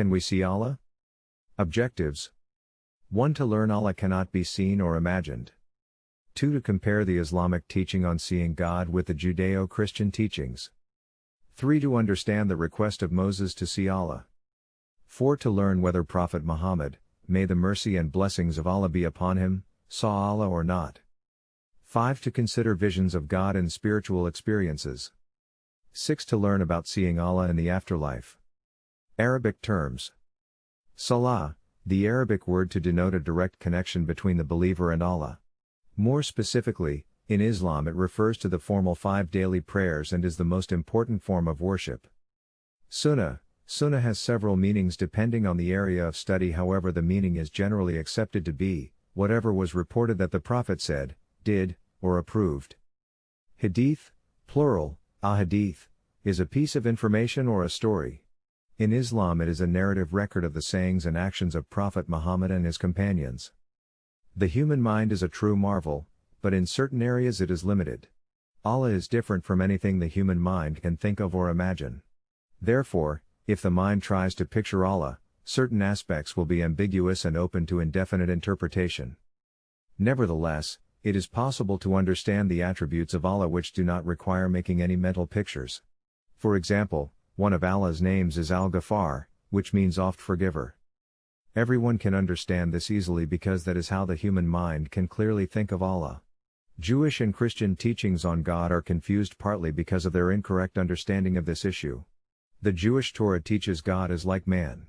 Can we see Allah? Objectives. 1. To learn Allah cannot be seen or imagined. 2. To compare the Islamic teaching on seeing God with the Judeo-Christian teachings. 3. To understand the request of Moses to see Allah. 4. To learn whether Prophet Muhammad, may the mercy and blessings of Allah be upon him, saw Allah or not. 5. To consider visions of God and spiritual experiences. 6. To learn about seeing Allah in the afterlife. Arabic terms. Salah, the Arabic word to denote a direct connection between the believer and Allah. More specifically, in Islam it refers to the formal 5 daily prayers and is the most important form of worship. Sunnah. Sunnah has several meanings depending on the area of study, however the meaning is generally accepted to be, whatever was reported that the Prophet said, did, or approved. Hadith, plural, a-hadith, is a piece of information or a story. In Islam it is a narrative record of the sayings and actions of Prophet Muhammad and his companions. The human mind is a true marvel, but in certain areas it is limited. Allah is different from anything the human mind can think of or imagine. Therefore, if the mind tries to picture Allah, certain aspects will be ambiguous and open to indefinite interpretation. Nevertheless, it is possible to understand the attributes of Allah which do not require making any mental pictures. For example, one of Allah's names is Al-Ghaffar, which means oft-forgiver. Everyone can understand this easily because that is how the human mind can clearly think of Allah. Jewish and Christian teachings on God are confused partly because of their incorrect understanding of this issue. The Jewish Torah teaches God is like man.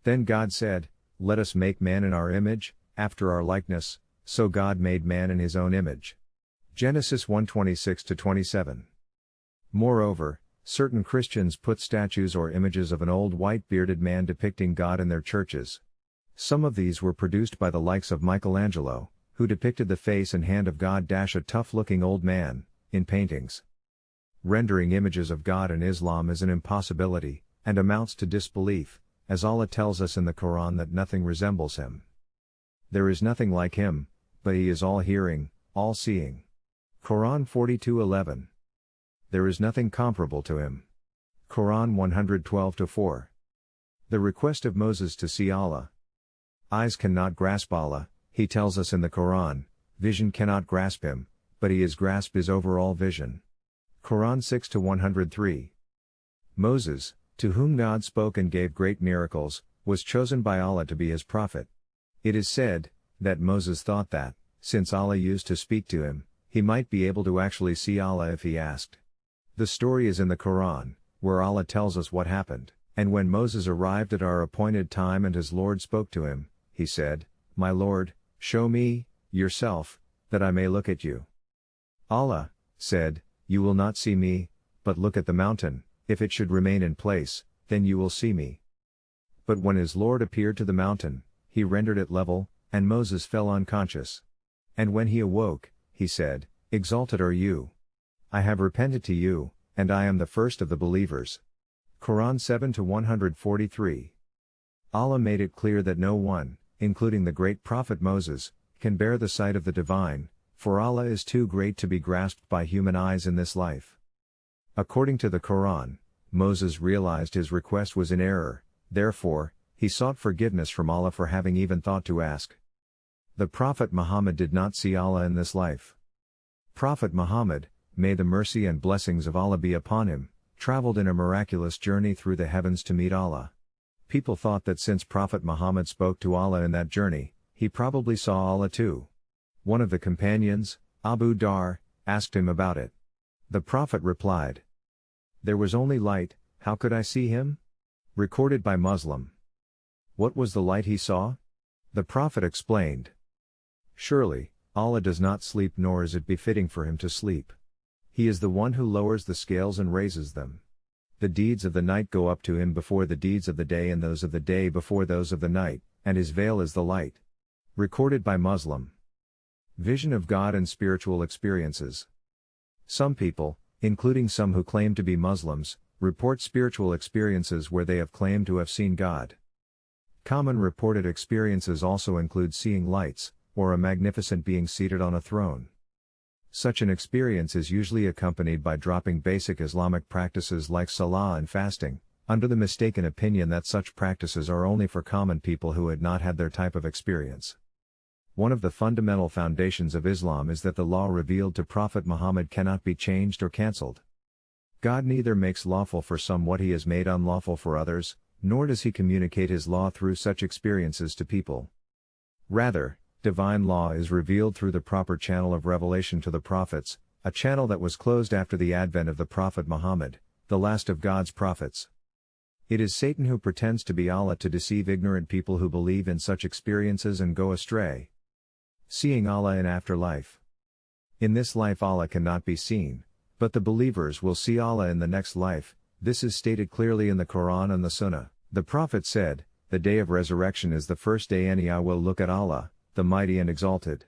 Then God said, "Let us make man in our image, after our likeness," so God made man in his own image. Genesis 1:26-27. Moreover, certain Christians put statues or images of an old white bearded man depicting God in their churches. Some of these were produced by the likes of Michelangelo, who depicted the face and hand of God - a tough-looking old man, in paintings. Rendering images of God in Islam is an impossibility, and amounts to disbelief, as Allah tells us in the Quran that nothing resembles him. There is nothing like him, but he is all-hearing, all-seeing. Quran 42:11. There is nothing comparable to him. Quran 112-4. The request of Moses to see Allah. Eyes cannot grasp Allah, he tells us in the Quran, vision cannot grasp him, but he has grasped his overall vision. Quran 6-103. Moses, to whom God spoke and gave great miracles, was chosen by Allah to be his prophet. It is said, that Moses thought that, since Allah used to speak to him, he might be able to actually see Allah if he asked. The story is in the Quran, where Allah tells us what happened, and when Moses arrived at our appointed time and his Lord spoke to him, he said, "My Lord, show me, yourself, that I may look at you." Allah said, "You will not see me, but look at the mountain, if it should remain in place, then you will see me." But when his Lord appeared to the mountain, he rendered it level, and Moses fell unconscious. And when he awoke, he said, "Exalted are you. I have repented to you, and I am the first of the believers." Quran 7-143. Allah made it clear that no one, including the great prophet Moses, can bear the sight of the divine, for Allah is too great to be grasped by human eyes in this life. According to the Quran, Moses realized his request was in error, therefore, he sought forgiveness from Allah for having even thought to ask. The Prophet Muhammad did not see Allah in this life. Prophet Muhammad, may the mercy and blessings of Allah be upon him, traveled in a miraculous journey through the heavens to meet Allah. People thought that since Prophet Muhammad spoke to Allah in that journey, he probably saw Allah too. One of the companions, Abu Dar, asked him about it. The Prophet replied, "There was only light, how could I see him?" Recorded by Muslim. What was the light he saw? The Prophet explained, "Surely, Allah does not sleep, nor is it befitting for him to sleep. He is the one who lowers the scales and raises them. The deeds of the night go up to him before the deeds of the day, and those of the day before those of the night, and his veil is the light." Recorded by Muslim. Vision of God and spiritual experiences. Some people, including some who claim to be Muslims, report spiritual experiences where they have claimed to have seen God. Common reported experiences also include seeing lights, or a magnificent being seated on a throne. Such an experience is usually accompanied by dropping basic Islamic practices like salah and fasting, under the mistaken opinion that such practices are only for common people who had not had their type of experience. One of the fundamental foundations of Islam is that the law revealed to Prophet Muhammad cannot be changed or cancelled. God neither makes lawful for some what he has made unlawful for others, nor does he communicate his law through such experiences to people. Rather, divine law is revealed through the proper channel of revelation to the prophets, a channel that was closed after the advent of the Prophet Muhammad, the last of God's prophets. It is Satan who pretends to be Allah to deceive ignorant people who believe in such experiences and go astray. Seeing Allah in afterlife. In this life Allah cannot be seen, but the believers will see Allah in the next life. This is stated clearly in the Quran and the Sunnah. The Prophet said, "The day of resurrection is the first day any I will look at Allah, the Mighty and Exalted."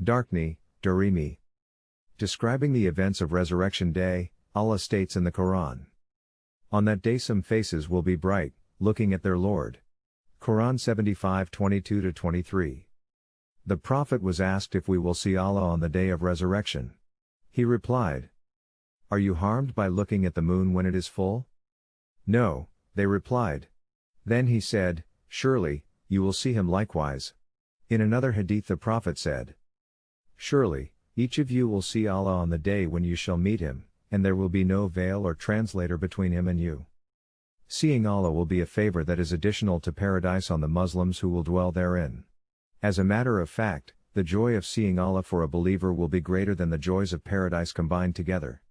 Darkni, Durimi. Describing the events of Resurrection Day, Allah states in the Quran, "On that day some faces will be bright, looking at their Lord." Quran 75:22-23. The Prophet was asked if we will see Allah on the day of resurrection. He replied, "Are you harmed by looking at the moon when it is full?" "No," they replied. Then he said, "Surely, you will see him likewise." In another hadith the Prophet said, "Surely, each of you will see Allah on the day when you shall meet him, and there will be no veil or translator between him and you." Seeing Allah will be a favor that is additional to paradise on the Muslims who will dwell therein. As a matter of fact, the joy of seeing Allah for a believer will be greater than the joys of paradise combined together.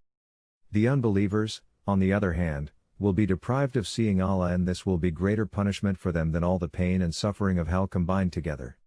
The unbelievers, on the other hand, will be deprived of seeing Allah, and this will be greater punishment for them than all the pain and suffering of hell combined together.